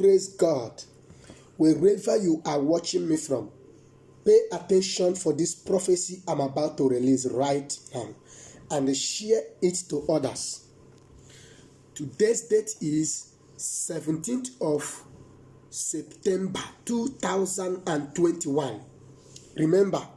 Praise God. Wherever you are watching me from, pay attention for this prophecy I'm about to release right now and share it to others. Today's date is 17th of September 2021. Remember,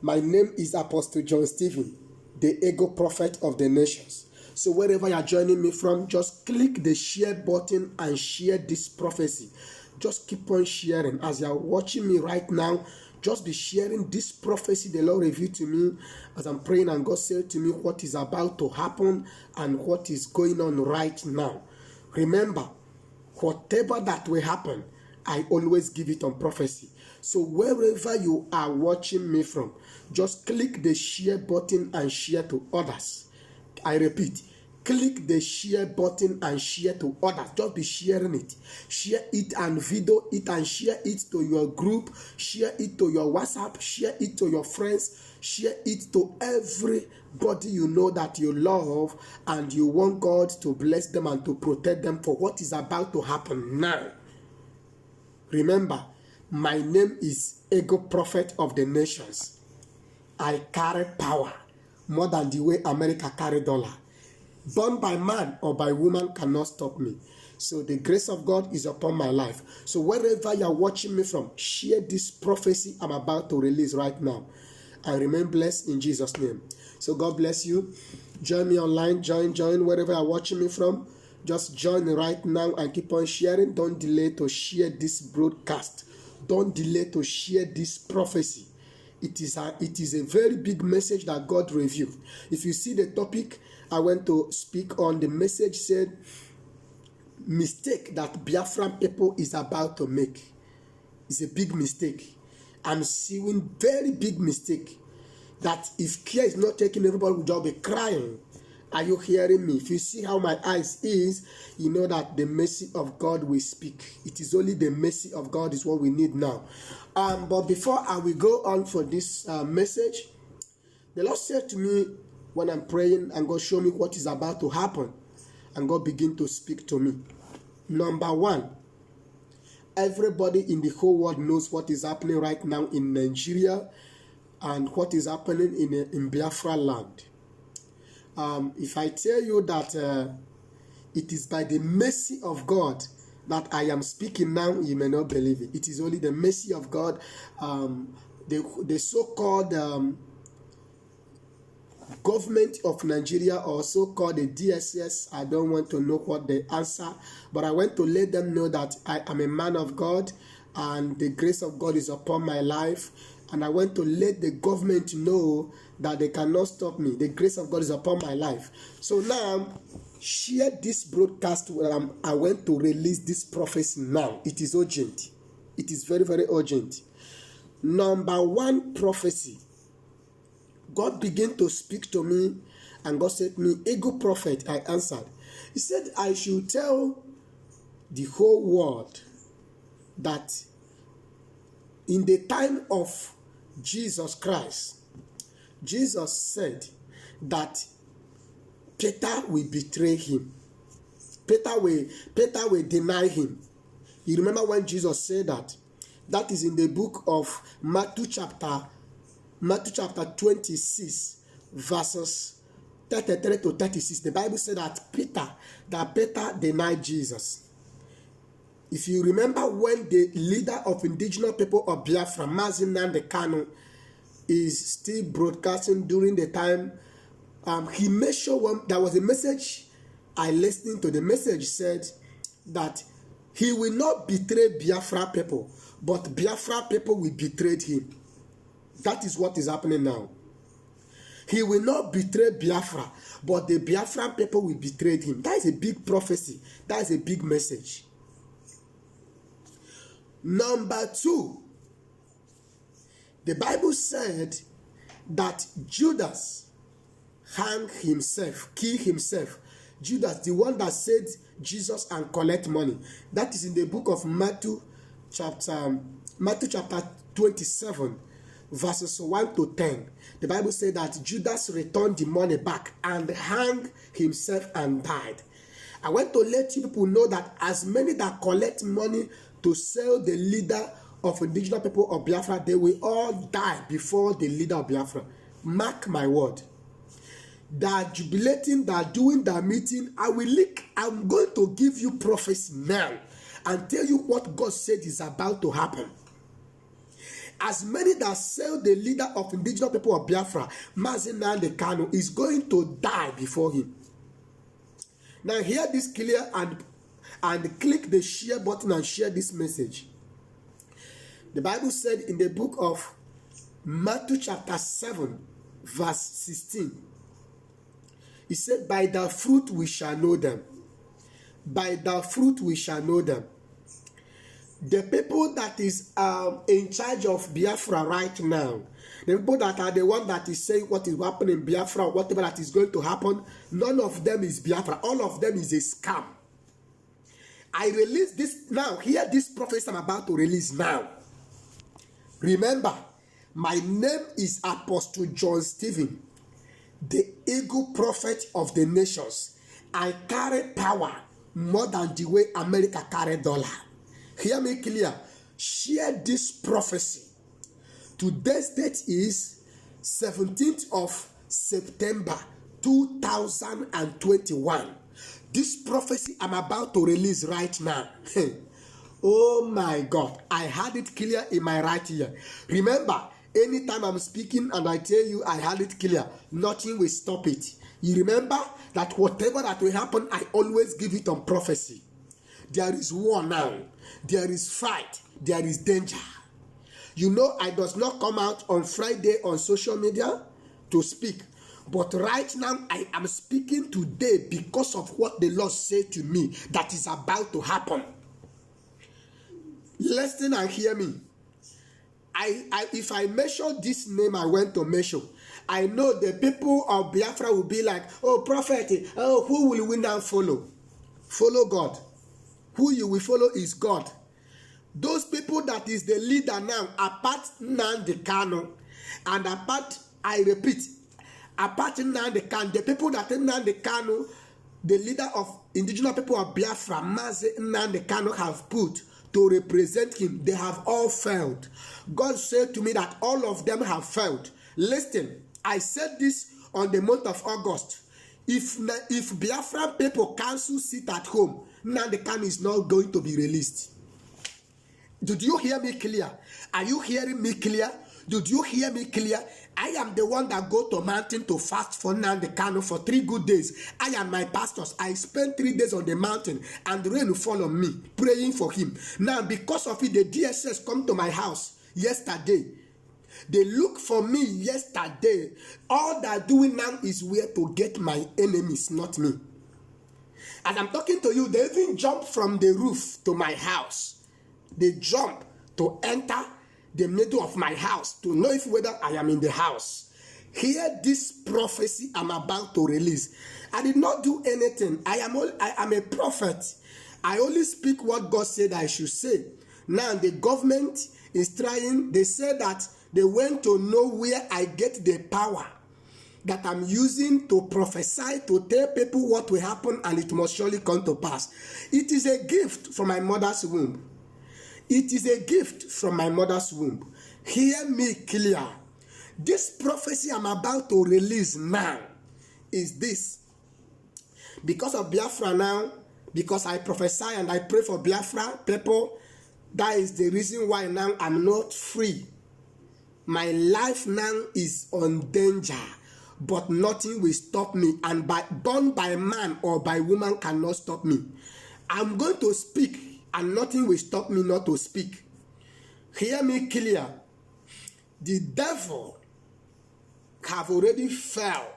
my name is Apostle John Stephen, the Ego Prophet of the Nations. So wherever you are joining me from, just click the share button and share this prophecy. Just keep on sharing. As you are watching me right now, just be sharing this prophecy the Lord revealed to me as I'm praying, and God said to me what is about to happen and what is going on right now. Remember, whatever that will happen, I always give it on prophecy. So wherever you are watching me from, just click the share button and share to others. I repeat, click the share button and share to others. Just be sharing it. Share it and video it and share it to your group. Share it to your WhatsApp. Share it to your friends. Share it to everybody you know that you love and you want God to bless them and to protect them for what is about to happen now. Remember, my name is Ego Prophet of the Nations. I carry power more than the way America carry dollar. Born by man or by woman cannot stop me. So the grace of God is upon my life. So wherever you are watching me from, share this prophecy I'm about to release right now. And remain blessed in Jesus' name. So God bless you. Join me online. Join wherever you are watching me from. Just join right now and keep on sharing. Don't delay to share this broadcast. Don't delay to share this prophecy. It is a very big message that God revealed. If you see the topic I went to speak on, the message said, mistake that Biafran people is about to make. It's a big mistake. I'm seeing very big mistake that if care is not taken, everybody will just be crying. Are you hearing me? If you see how my eyes is, you know that the mercy of God will speak. It is only the mercy of God is what we need now. But before I will go on for this message, the Lord said to me when I'm praying, and God showed me what is about to happen, and God began to speak to me. Number one, everybody in the whole world knows what is happening right now in Nigeria and what is happening in Biafra land. If I tell you that it is by the mercy of God that I am speaking now, you may not believe it. It is only the mercy of God. The so-called government of Nigeria, or so-called the DSS, I don't want to know what they answer, but I want to let them know that I am a man of God and the grace of God is upon my life. And I want to let the government know that they cannot stop me. The grace of God is upon my life. So now, share this broadcast where I want to release this prophecy now. It is urgent. It is very, very urgent. Number one prophecy. God began to speak to me, and God said to me, Ego Prophet, I answered. He said, I should tell the whole world that in the time of Jesus Christ, Jesus said that Peter will betray him. Peter will deny him. You remember when Jesus said that? That is in the book of Matthew chapter 26, verses 33 to 36. The Bible said that Peter denied Jesus. If you remember, when the leader of indigenous people of Biafra, Mazi Nnamdi Kanu, is still broadcasting during the time, he made sure there was a message I listened to. The message said that he will not betray Biafra people, but Biafra people will betray him. That is what is happening now. He will not betray Biafra, but the Biafran people will betray him. That is a big prophecy. That is a big message. Number two, the Bible said that Judas hanged himself, killed himself. Judas, the one that said Jesus and collect money. That is in the book of Matthew chapter 27, verses 1 to 10. The Bible said that Judas returned the money back and hanged himself and died. I want to let you people know that as many that collect money to sell the leader of indigenous people of Biafra, they will all die before the leader of Biafra. Mark my word. They are jubilating, they are doing their meeting. I'm going to give you prophecy now and tell you what God said is about to happen. As many that sell the leader of indigenous people of Biafra, Mazi Nnamdi Kanu, is going to die before him. Now hear this clear and click the share button and share this message. The Bible said in the book of Matthew chapter 7 verse 16, it said, by their fruit we shall know them. By their fruit we shall know them. The people that is in charge of Biafra right now, the people that are the one that is saying what is happening in Biafra, whatever that is going to happen, none of them is Biafra. All of them is a scam. I release this now. Hear this prophecy I'm about to release now. Remember, my name is Apostle John Stephen, the eagle prophet of the nations. I carry power more than the way America carry dollar. Hear me clear. Share this prophecy. Today's date is 17th of September 2021. This prophecy I'm about to release right now. Oh my God. I had it clear in my right ear. Remember, anytime I'm speaking and I tell you I had it clear, nothing will stop it. You remember that whatever that will happen, I always give it on prophecy. There is war now. There is fight. There is danger. You know, I does not come out on Friday on social media to speak. But right now, I am speaking today because of what the Lord said to me that is about to happen. Listen and hear me. If I measure this name I went to measure, I know the people of Biafra will be like, oh, prophet, oh, who will we now follow? Follow God. Who you will follow is God. Those people that is the leader now, apart Nnamdi Kanu, and apart, I repeat, apart Nnamdi Kanu, the people that Nnamdi Kanu, the leader of indigenous people of Biafra, Mazi Nnamdi Kanu, have put to represent him, they have all failed. God said to me that all of them have failed. Listen, I said this on the month of August. If Biafran people cancel sit at home, Nnamdi Kanu is not going to be released. Did you hear me clear? Are you hearing me clear? Did you hear me clear? I am the one that go to mountain to fast for Nnamdi Kanu for 3 good days. I and my pastors, I spent 3 days on the mountain and the rain will fall on me, praying for him. Now, because of it, the DSS come to my house yesterday. They look for me yesterday. All they're doing now is where to get my enemies, not me. As I'm talking to you, they even jump from the roof to my house. They jump to enter the middle of my house to know if whether I am in the house. Hear this prophecy I'm about to release. I did not do anything. I am a prophet. I only speak what God said I should say. Now the government is trying. They say that they want to know where I get the power that I'm using to prophesy, to tell people what will happen, and it must surely come to pass. It is a gift from my mother's womb. It is a gift from my mother's womb. Hear me clear. This prophecy I'm about to release now is this. Because of Biafra now, because I prophesy and I pray for Biafra people, that is the reason why now I'm not free. My life now is on danger, but nothing will stop me. And born by man or by woman cannot stop me. I'm going to speak, and nothing will stop me not to speak. Hear me clear. The devil have already fell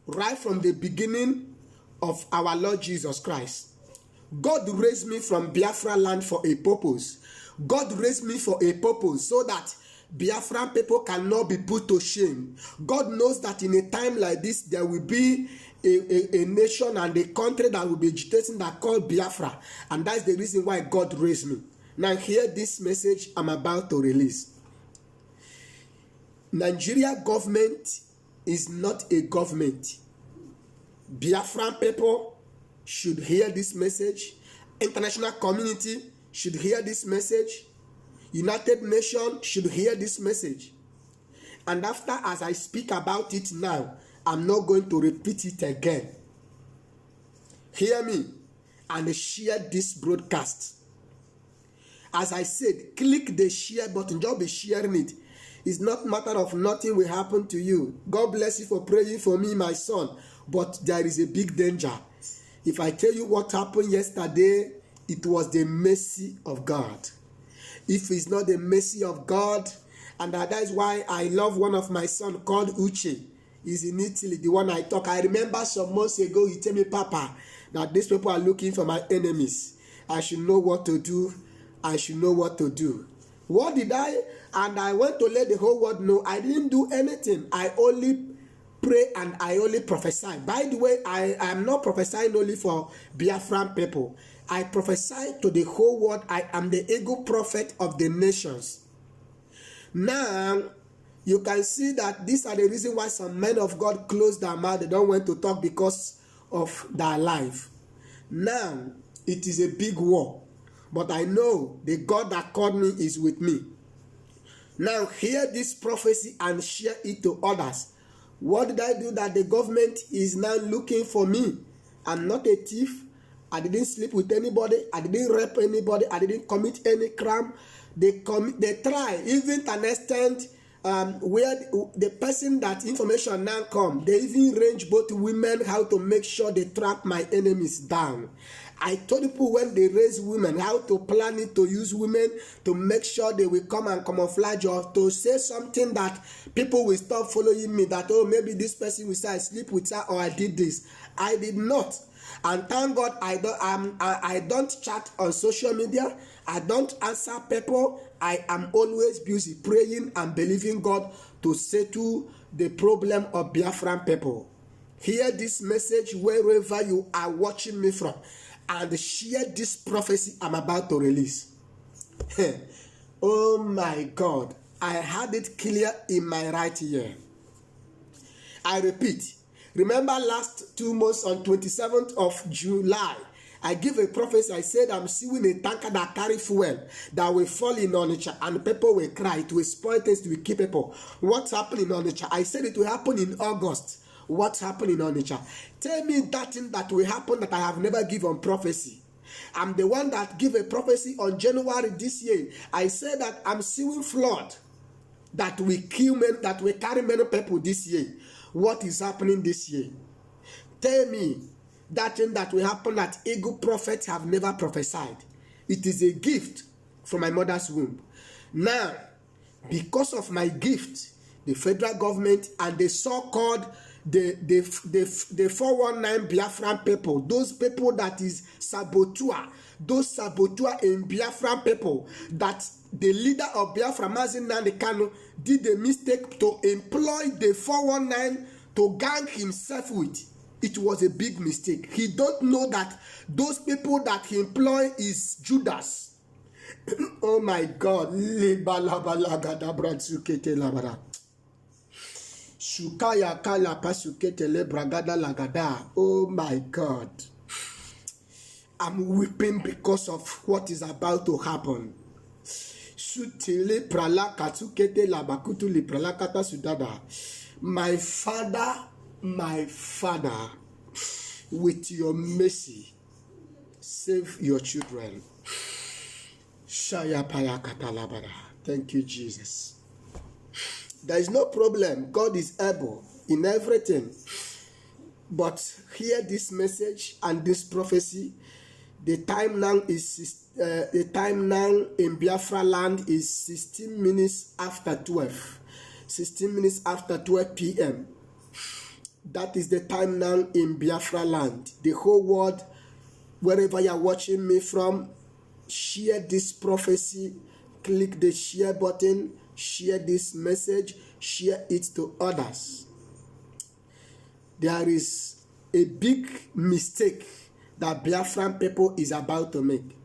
right from the beginning of our Lord Jesus Christ. God raised me from Biafra land for a purpose. God raised me for a purpose so that Biafran people cannot be put to shame. God knows that in a time like this, there will be a nation and a country that will be agitating that called Biafra. And that's the reason why God raised me. Now hear this message I'm about to release. Nigeria government is not a government. Biafran people should hear this message. International community should hear this message. United Nations should hear this message. And after, as I speak about it now, I'm not going to repeat it again. Hear me and share this broadcast. As I said, click the share button. Just be sharing it. It's not a matter of nothing will happen to you. God bless you for praying for me, my son. But there is a big danger. If I tell you what happened yesterday, it was the mercy of God. If it's not the mercy of God, and that is why I love one of my sons called Uche. He's in Italy, the one I talk. I remember some months ago, he told me, Papa, that these people are looking for my enemies. I should know what to do. I should know what to do. What did I? And I went to let the whole world know I didn't do anything. I only pray and I only prophesy. By the way, I am not prophesying only for Biafran people. I prophesy to the whole world. I am the ego prophet of the nations. Now, you can see that these are the reason why some men of God close their mouth. They don't want to talk because of their life. Now, it is a big war. But I know the God that called me is with me. Now, hear this prophecy and share it to others. What did I do that the government is now looking for me? I'm not a thief. I didn't sleep with anybody. I didn't rape anybody. I didn't commit any crime. They try, even to an extent where the person that information now come, they even range both women how to make sure they trap my enemies down. I told people when they raise women how to plan it, to use women to make sure they will come and camouflage or to say something that people will stop following me, that, oh, maybe this person will say I sleep with her or I did this. I did not. And thank God I don't chat on social media. I don't answer people. I am always busy praying and believing God to settle the problem of Biafran people. Hear this message wherever you are watching me from and share this prophecy I'm about to release. Oh my God, I had it clear in my right ear. I repeat, remember last 2 months on 27th of July, I give a prophecy. I said I'm seeing a tanker that carry fuel that will fall in Onitsha and people will cry. It will spoil things, to keep people. What's happening in Onitsha? I said it will happen in August. What's happening in Onitsha? Tell me that thing that will happen that I have never given prophecy. I'm the one that give a prophecy on January this year. I said that I'm seeing flood that will kill men, that will carry many people this year. What is happening this year? Tell me that thing that will happen that ego prophets have never prophesied. It is a gift from my mother's womb. Now, because of my gift, the federal government and the so-called the 419 Biafran people, those people that is saboteur, those saboteur in Biafran people, that the leader of Biafra, Mazi Nnamdi Kanu, did a mistake to employ the 419 to gang himself with. It was a big mistake. He don't know that those people that he employ is Judas. Oh my God. Oh my God. I'm weeping because of what is about to happen. My Father, with your mercy, save your children. Thank you, Jesus. There is no problem. God is able in everything. But hear this message and this prophecy. The time now in Biafra land is 16 minutes after 12. 16 minutes after 12 p.m. That is the time now in Biafra land. The whole world, wherever you are watching me from, share this prophecy. Click the share button. Share this message. Share it to others. There is a big mistake that Biafran people is about to make.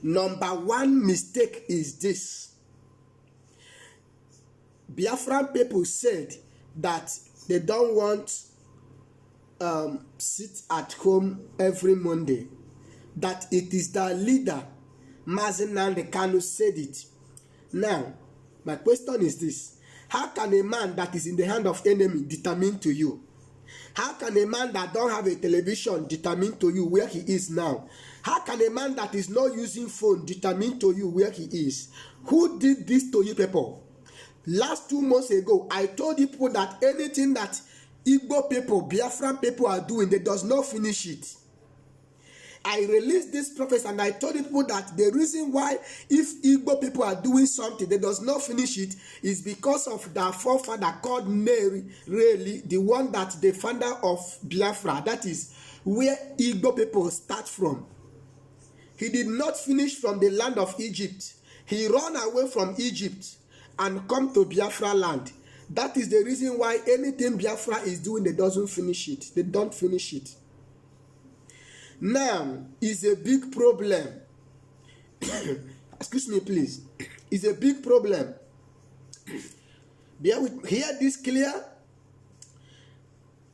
Number one mistake is this. Biafran people said that they don't want sit at home every Monday, that it is the leader, Mazi Nnamdi Kanu, said it. Now, my question is this: how can a man that is in the hand of enemy determine to you? How can a man that don't have a television determine to you where he is now? How can a man that is not using phone determine to you where he is? Who did this to you people? Last 2 months ago, I told you people that anything that Igbo people, Biafran people are doing, they does not finish it. I released this prophecy and I told people that the reason why if Igbo people are doing something, they does not finish it, is because of their forefather called Mary, really, the one that the founder of Biafra, that is where Igbo people start from. He did not finish from the land of Egypt. He ran away from Egypt and come to Biafra land. That is the reason why anything Biafra is doing, they doesn't finish it. They don't finish it. Now is a big problem. Excuse me, please. It's a big problem. Hear this clear.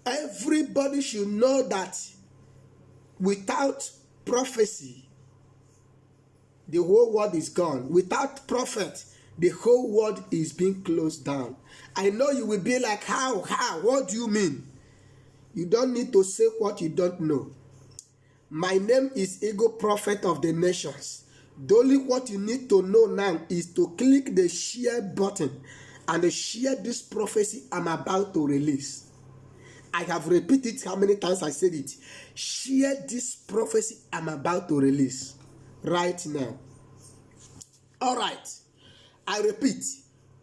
Everybody should know that without prophecy, the whole world is gone. Without prophet, the whole world is being closed down. I know you will be like, how? What do you mean? You don't need to say what you don't know. My name is Ego Prophet of the Nations. The only what you need to know now is to click the share button and share this prophecy I'm about to release. I have repeated how many times I said it. Share this prophecy I'm about to release right now. All right. I repeat,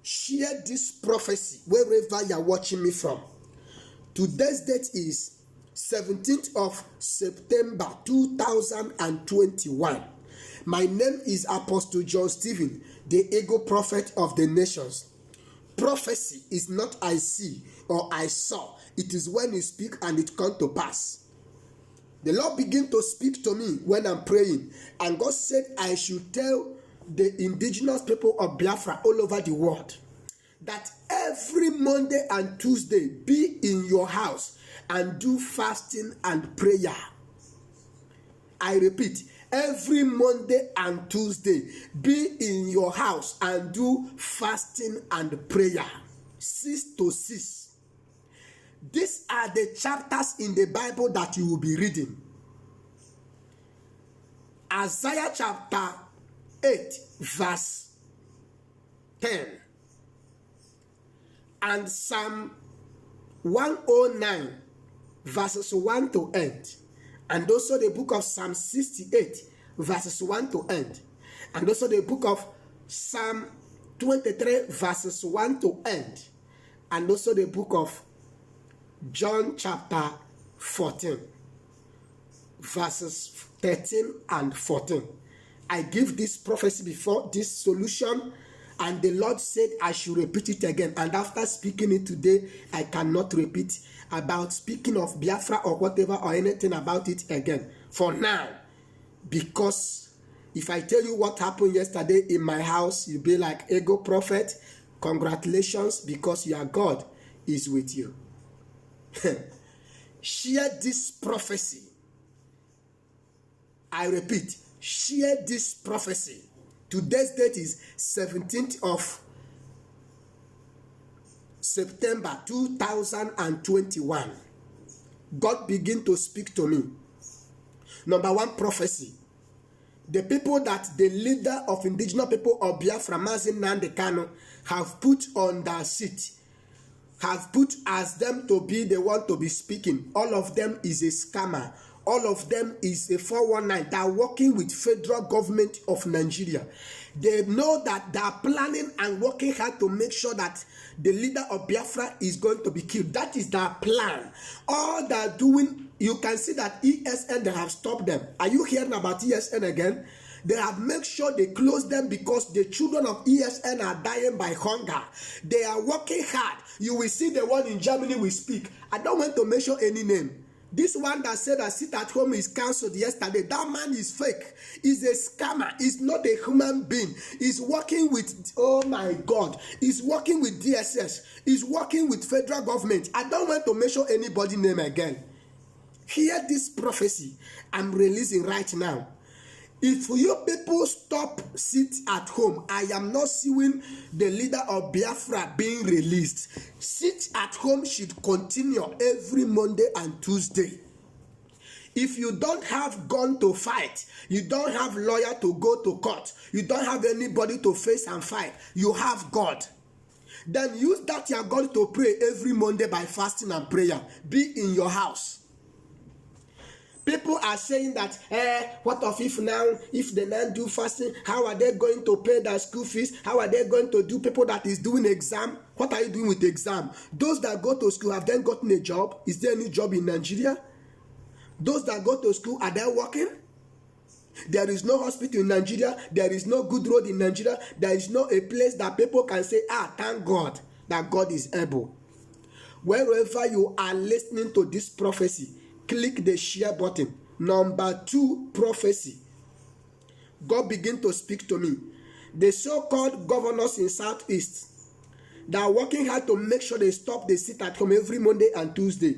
share this prophecy wherever you are watching me from. Today's date is 17th of September 2021. My name is Apostle John Stephen, the Ego Prophet of the Nations. Prophecy is not I see or I saw. It is when you speak and it comes to pass. The Lord began to speak to me when I'm praying, and God said I should tell the indigenous people of Biafra all over the world that every Monday and Tuesday be in your house and do fasting and prayer. I repeat, every Monday and Tuesday be in your house and do fasting and prayer. 6 to 6. These are the chapters in the Bible that you will be reading. Isaiah chapter 8 verse 10 and Psalm 109 verses 1 to end, and also the book of Psalm 68 verses 1 to end, and also the book of Psalm 23 verses 1 to end, and also the book of John chapter 14 verses 13 and 14. I give this prophecy before this solution, and the Lord said I should repeat it again. And after speaking it today, I cannot repeat about speaking of Biafra or whatever or anything about it again for now. Because if I tell you what happened yesterday in my house, you'll be like, Ego Prophet, congratulations, because your God is with you. Share this prophecy. I repeat, share this prophecy. Today's date is 17th of September 2021. God began to speak to me. Number one prophecy. The people that the leader of indigenous people of Biafra, Mazi Nnamdi Kanu, have put on their seat, have put as them to be the one to be speaking. All of them is a scammer. All of them is a 419. They are working with federal government of Nigeria. They know that they are planning and working hard to make sure that the leader of Biafra is going to be killed. That is their plan. All they are doing, you can see that ESN, they have stopped them. Are you hearing about ESN again? They have made sure they close them because the children of ESN are dying by hunger. They are working hard. You will see the one in Germany will speak. I don't want to mention any name. This one that said that sit at home is cancelled yesterday. That man is fake. He's a scammer. He's not a human being. He's working with, oh my God, he's working with DSS. He's working with federal government. I don't want to mention anybody's name again. Hear this prophecy I'm releasing right now. If you people stop sit at home, I am not seeing the leader of Biafra being released. Sit at home should continue every Monday and Tuesday. If you don't have gun to fight, you don't have lawyer to go to court, you don't have anybody to face and fight, you have God. Then use that your God to pray every Monday by fasting and prayer. Be in your house. People are saying that, what of if they now do fasting, how are they going to pay their school fees? How are they going to do? People that is doing exam, what are you doing with the exam? Those that go to school, have then gotten a job? Is there any job in Nigeria? Those that go to school, are they working? There is no hospital in Nigeria. There is no good road in Nigeria. There is no a place that people can say, thank God that God is able. Wherever you are listening to this prophecy, click the share button. Number 2 prophecy. God began to speak to me. The so-called governors in Southeast, they are working hard to make sure they stop the sit at home every Monday and Tuesday.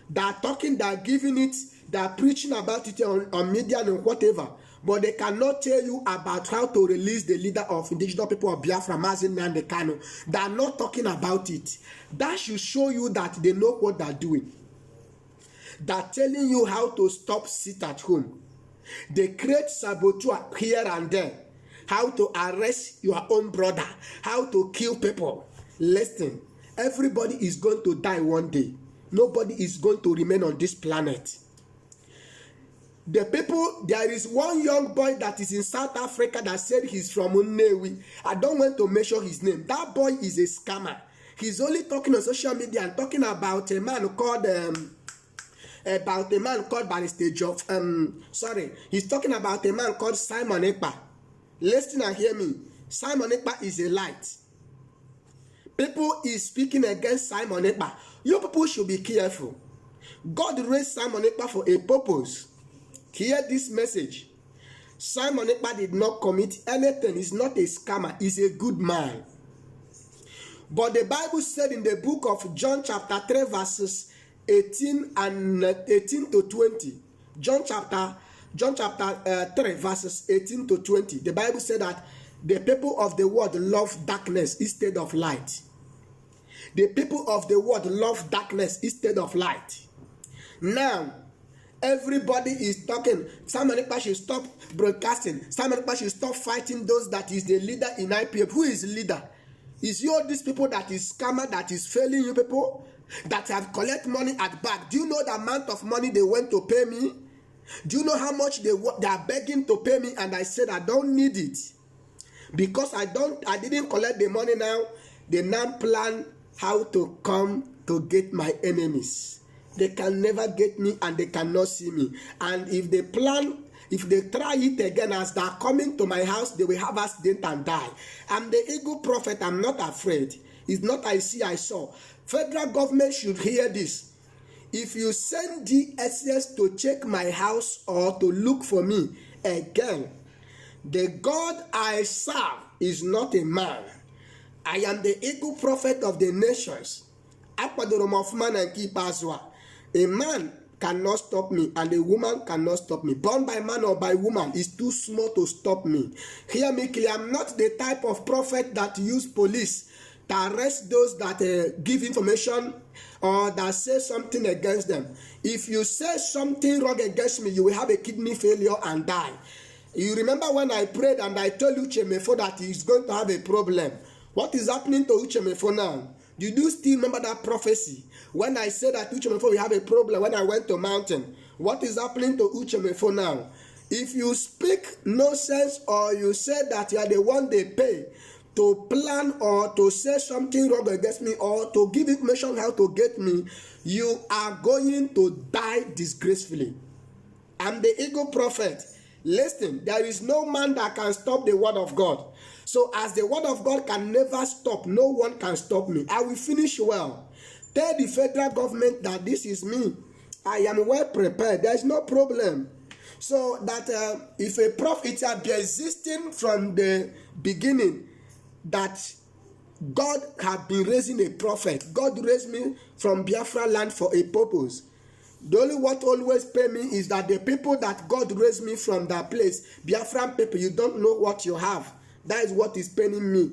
They are talking, they are giving it, they are preaching about it on media and whatever, but they cannot tell you about how to release the leader of indigenous people of Biafra, Mazi Nnamdi Kanu. They are not talking about it. That should show you that they know what they are doing. They are telling you how to stop sit at home. They create saboteur here and there. How to arrest your own brother. How to kill people. Listen, everybody is going to die one day. Nobody is going to remain on this planet. The people, there is one young boy that is in South Africa that said he's from Nnewi. I don't want to mention his name. That boy is a scammer. He's only talking on social media and talking about a man called Barrister Geoff. He's talking about a man called Simon Ekpa. Listen and hear me. Simon Ekpa is a light. People is speaking against Simon Ekpa. You people should be careful. God raised Simon Ekpa for a purpose. Hear this message. Simon Ekpa did not commit anything. He's not a scammer. He's a good man. But the Bible said in the book of John chapter 3 verses 18 to 20. John chapter 3 verses 18 to 20. The Bible said that the people of the world love darkness instead of light. The people of the world love darkness instead of light. Now, everybody is talking. Simon Ekpa should stop broadcasting. Simon Ekpa should stop fighting those that is the leader in IPF. Who is leader? Is you all these people that is scammer, that is failing you people, that have collect money at back? Do you know the amount of money they went to pay me? Do you know how much they are begging to pay me? And I said I don't need it because I didn't collect the money. Now they now plan how to come to get my enemies. They can never get me and they cannot see me. And if they try it again as they are coming to my house, they will have accident and die. I'm the eagle prophet. I'm not afraid. It's not I see, I saw. Federal government should hear this. If you send DSS to check my house or to look for me again, the God I serve is not a man. I am the eagle prophet of the nations. A man cannot stop me and a woman cannot stop me. Born by man or by woman is too small to stop me. Hear me clearly. I'm not the type of prophet that use police to arrest those that give information or that say something against them. If you say something wrong against me, you will have a kidney failure and die. You remember when I prayed and I told Uche Mefo that he's going to have a problem. What is happening to Uche Mefo now? Do you still remember that prophecy? When I said that Uche Mefo will have a problem when I went to mountain. What is happening to Uche Mefo now? If you speak nonsense or you say that you are the one they pay to plan or to say something wrong against me or to give information how to get me, you are going to die disgracefully. I'm the eagle prophet. Listen, there is no man that can stop the word of God. So as the word of God can never stop, no one can stop me. I will finish well. Tell the federal government that this is me. I am well prepared. There is no problem. So that if a prophet has been existing from the beginning, that God have been raising a prophet. God raised me from Biafra land for a purpose. The only what always pay me is that the people that God raised me from that place, Biafran people, you don't know what you have. That is what is paying me.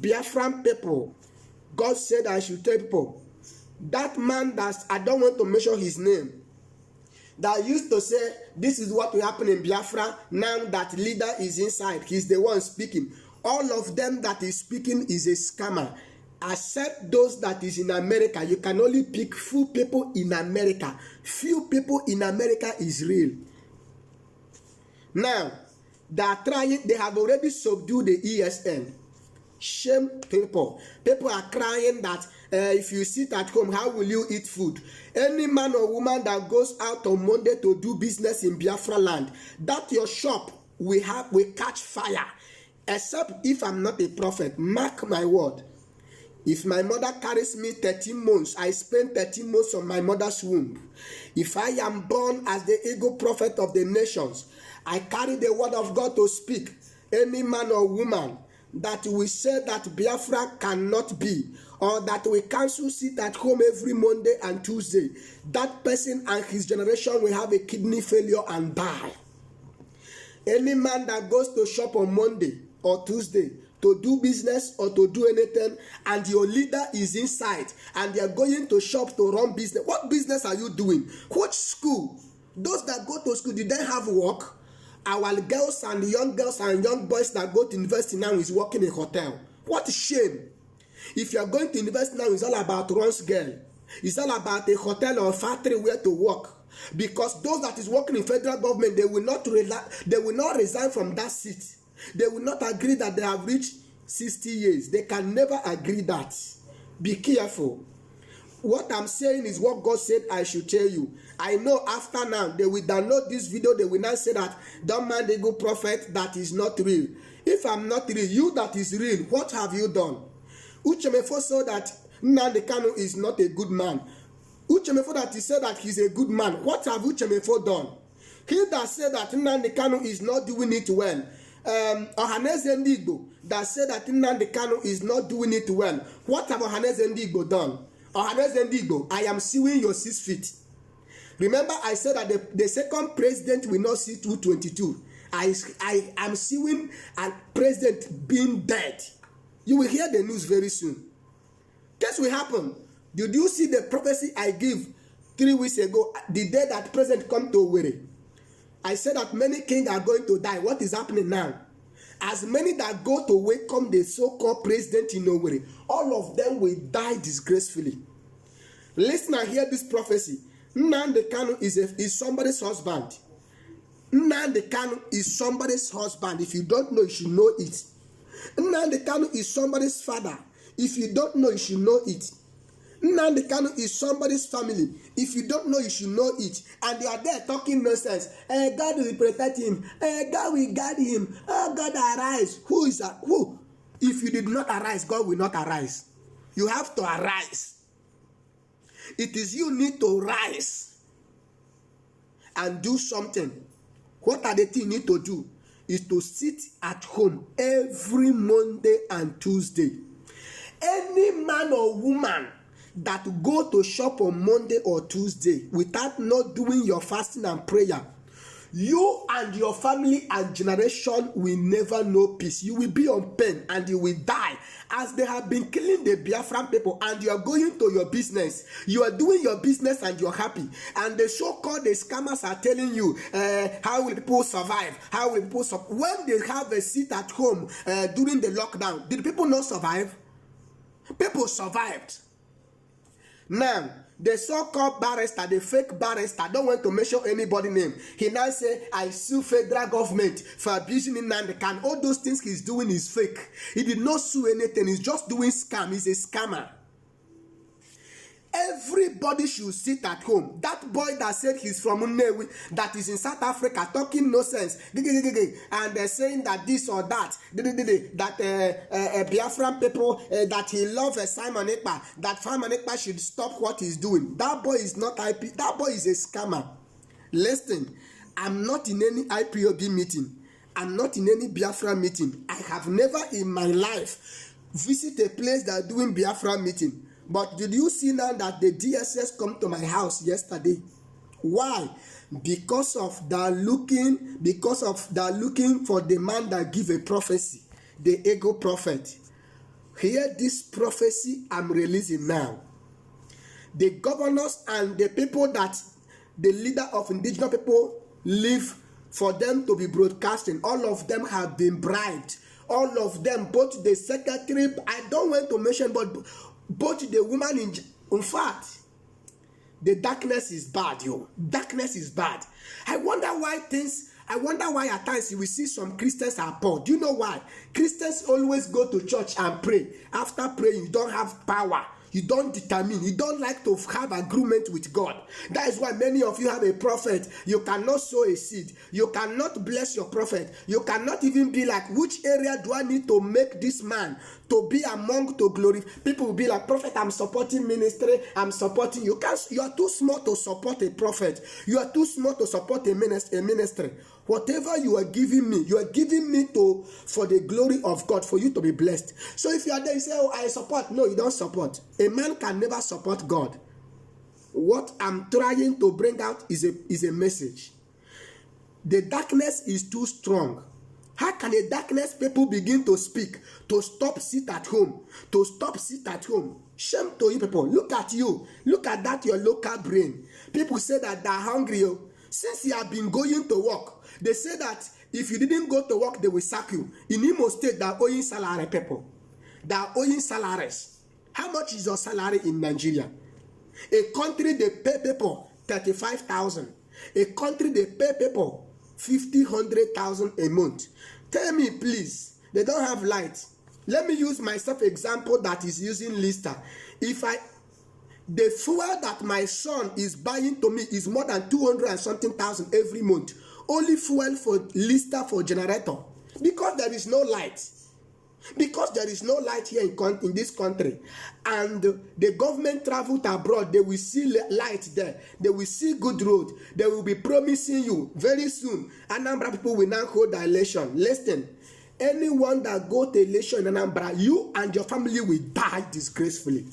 Biafran people, God said I should tell people, that man that I don't want to mention his name, that used to say this is what will happen in Biafra, now that leader is inside, he's the one speaking. All of them that is speaking is a scammer. Except those that is in America. You can only pick few people in America. Few people in America is real. Now, they are trying, they have already subdued the ESN. Shame people. People are crying that if you sit at home, how will you eat food? Any man or woman that goes out on Monday to do business in Biafra land, that your shop will catch fire. Except if I'm not a prophet, mark my word. If my mother carries me 13 months, I spend 13 months on my mother's womb. If I am born as the ego prophet of the nations, I carry the word of God to speak. Any man or woman that will say that Biafra cannot be, or that we cancel sit at home every Monday and Tuesday, that person and his generation will have a kidney failure and die. Any man that goes to shop on Monday or Tuesday to do business or to do anything, and your leader is inside and they are going to shop to run business, what business are you doing? Which school? Those that go to school, did they have work? Our girls and young boys that go to university now is working in a hotel. What a shame. If you are going to university now, it's all about runs girl. It's all about a hotel or factory where to work. Because those that is working in federal government, they will not resign from that seat. They will not agree that they have reached 60 years. They can never agree that. Be careful. What I'm saying is what God said I should tell you. I know after now, they will download this video. They will not say that, don't mind the good prophet, that is not real. If I'm not real, you that is real, what have you done? Uchemefo saw that Nnamdi Kanu is not a good man. Uchemefo that he said that he's a good man. What have Uchemefo done? He that said that Nnamdi Kanu is not doing it well. Ohaneze Ndigbo that said that Nnamdi Kanu is not doing it well. What have Ohaneze Ndigbo done? Ohaneze Ndigbo, I am suing your 6 feet. Remember, I said that the second president will not see 222. I am suing a president being dead. You will hear the news very soon. Guess what happened? Did you see the prophecy I gave 3 weeks ago, the day that president come to Owerri? I said that many kings are going to die. What is happening now? As many that go to welcome the so-called president in Owerri, all of them will die disgracefully. Listen and hear this prophecy. Nnamdi Kanu is somebody's husband. Nnamdi Kanu is somebody's husband. If you don't know, you should know it. Nnamdi Kanu is somebody's father. If you don't know, you should know it. Nnamdi Kanu is somebody's family. If you don't know, you should know it. And they are there talking nonsense. God will protect him. God will guide him. Oh, God arise. Who is that? Who? If you did not arise, God will not arise. You have to arise. It is you need to rise and do something. What are the things you need to do? Is to sit at home every Monday and Tuesday. Any man or woman that go to shop on Monday or Tuesday without not doing your fasting and prayer, you and your family and generation will never know peace. You will be on pain and you will die, as they have been killing the Biafran people, and you are going to your business. You are doing your business and you are happy. And the so-called the scammers are telling you, how will people survive? How will people survive? When they have a seat at home during the lockdown, did people not survive? People survived. Now, the so-called barrister, the fake barrister, I don't want to mention anybody's name. He now say, I sue federal government for abusing Nnamdi Kanu. All those things he's doing is fake. He did not sue anything. He's just doing scam. He's a scammer. Everybody should sit at home. That boy that said he's from Nnewi, that is in South Africa, talking nonsense, and they're saying that this or that, that Biafran people, that he loves Simon Ekpa, that Simon Ekpa should stop what he's doing. That boy is not IP. That boy is a scammer. Listen, I'm not in any IPOB meeting. I'm not in any Biafra meeting. I have never in my life visited a place that are doing Biafra meeting. But did you see now that the DSS come to my house yesterday? Why? Because of the looking for the man that give a prophecy, the ego prophet. Hear this prophecy I'm releasing now. The governors and the people that the leader of indigenous people live for them to be broadcasting, all of them have been bribed. All of them, both the secretary, I don't want to mention, but both the woman in fact, the darkness is bad, yo. Darkness is bad. I wonder why at times we see some Christians are poor. Do you know why? Christians always go to church and pray. After praying, you don't have power. You don't determine. You don't like to have agreement with God. That is why many of you have a prophet. You cannot sow a seed. You cannot bless your prophet. You cannot even be like, which area do I need to make this man to be among to glory? People will be like, prophet, I'm supporting ministry. I'm supporting you. You are too small to support a prophet. You are too small to support a ministry. Whatever you are giving me for the glory of God, for you to be blessed. So if you are there, you say, oh, I support. No, you don't support. A man can never support God. What I'm trying to bring out is a message. The darkness is too strong. How can the darkness people begin to speak, to stop sit at home, Shame to you people. Look at you. Look at that, your local brain. People say that they're hungry. Since you have been going to work, they say that if you didn't go to work, they will sack you. In Imo State, they are owing salary people. They are owing salaries. How much is your salary in Nigeria? A country, they pay people 35,000. A country, they pay people 100,000 a month. Tell me, please, they don't have light. Let me use myself example that is using Lister. The fuel that my son is buying to me is more than 200 and something thousand every month. Only fuel for Lister for generator. Because there is no light. Because there is no light here in this country. And the government traveled abroad, they will see light there. They will see good road. They will be promising you very soon. Anambra people will now hold the election. Listen, anyone that go to election in Anambra, you and your family will die disgracefully.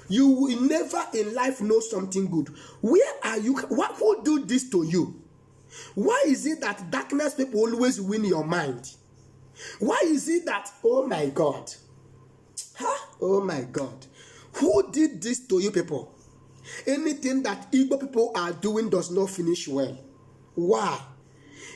You will never in life know something good. Where are you? Who do this to you? Why is it that darkness people always win your mind? Why is it that, oh my God, oh my God, who did this to you people? Anything that Igbo people are doing does not finish well. Why?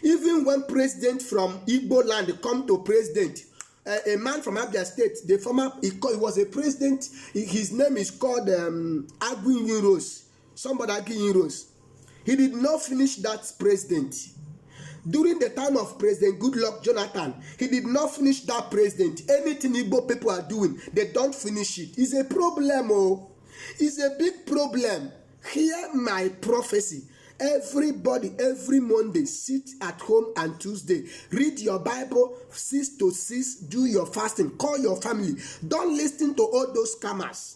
Even when president from Igbo land come to president, a man from Abia State, the former, he was a president, his name is called Aguiyi Rose, somebody Aguiyi Rose. He did not finish that president. During the time of President Goodluck Jonathan, he did not finish that president. Anything Igbo people are doing, they don't finish it. It's a problem, oh. It's a big problem. Hear my prophecy. Everybody, every Monday, sit at home and Tuesday. Read your Bible, 6 to 6, do your fasting, call your family. Don't listen to all those scammers.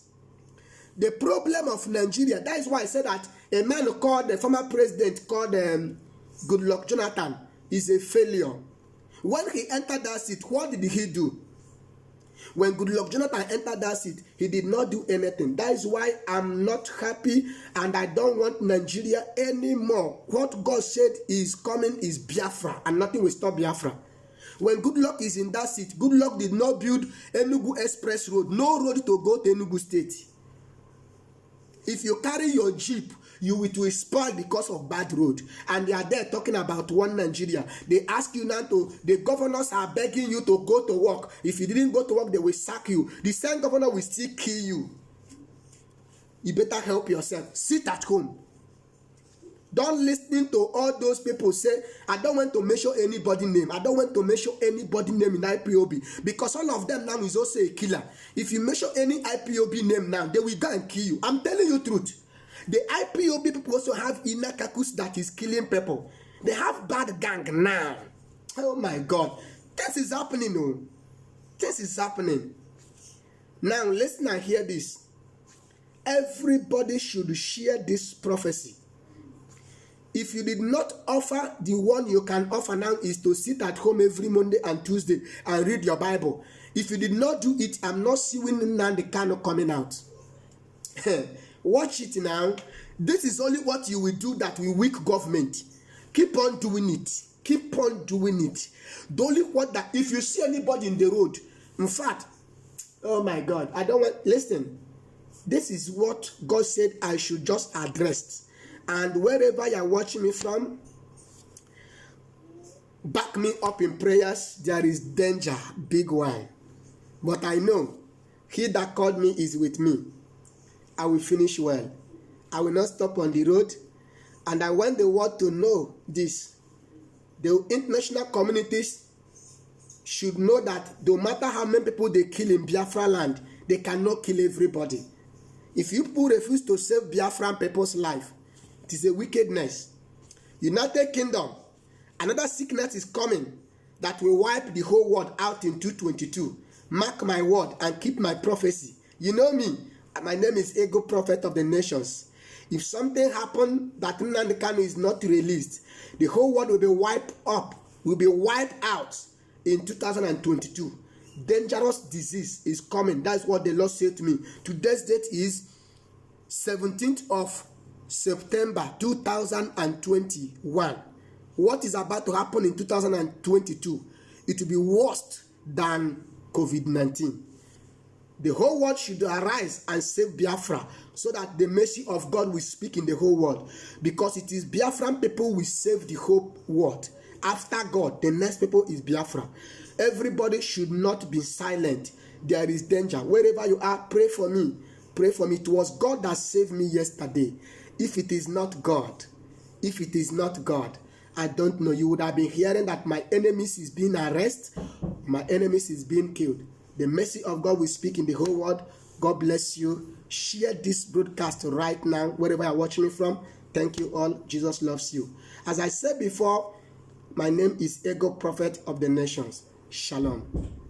The problem of Nigeria, that is why I said that a man called, the former president called Goodluck Jonathan is a failure. When he entered that seat, what did he do? When Goodluck Jonathan entered that seat, he did not do anything. That is why I'm not happy and I don't want Nigeria anymore. What God said is coming is Biafra, and nothing will stop Biafra. When Goodluck is in that seat, Goodluck did not build Enugu Express Road, no road to go to Enugu State. If you carry your jeep, it will spoil because of bad road. And they are there talking about one Nigeria. They ask you now the governors are begging you to go to work. If you didn't go to work, they will sack you. The same governor will still kill you. You better help yourself. Sit at home. Don't listen to all those people say, I don't want to mention anybody's name. I don't want to mention anybody's name in IPOB. Because all of them now is also a killer. If you mention any IPOB name now, they will go and kill you. I'm telling you the truth. The IPOB people also have inner caucus that is killing people. They have bad gang now. Oh my God. This is happening. Oh. This is happening. Now listen and hear this. Everybody should share this prophecy. If you did not offer, the one you can offer now is to sit at home every Monday and Tuesday and read your Bible. If you did not do it, I'm not seeing Nnamdi Kanu coming out. Watch it now. This is only what you will do that will weak government. Keep on doing it. Keep on doing it. The only what that if you see anybody in the road, in fact, oh my God, I don't want, listen, this is what God said I should just address. And wherever you're watching me from, back me up in prayers. There is danger, big one. But I know he that called me is with me. I will finish well. I will not stop on the road. And I want the world to know this. The international communities should know that no matter how many people they kill in Biafra land, they cannot kill everybody. If you people refuse to save Biafran people's life, it is a wickedness. United Kingdom, another sickness is coming that will wipe the whole world out in 2022. Mark my word and keep my prophecy. You know me. My name is Ego Prophet of the Nations. If something happened that Nnamdi Kanu is not released, the whole world will be wiped up, will be wiped out in 2022. Dangerous disease is coming. That's what the Lord said to me. Today's date is 17th of September 2021. What is about to happen in 2022? It will be worse than COVID-19. The whole world should arise and save Biafra so that the mercy of God will speak in the whole world. Because it is Biafran people will save the whole world. After God, the next people is Biafra. Everybody should not be silent. There is danger. Wherever you are, pray for me. Pray for me. It was God that saved me yesterday. If it is not God, I don't know. You would have been hearing that my enemies is being arrested. My enemies is being killed. The mercy of God will speak in the whole world. God bless you. Share this broadcast right now, wherever you're watching me from. Thank you all. Jesus loves you. As I said before, my name is Ego Prophet of the Nations. Shalom.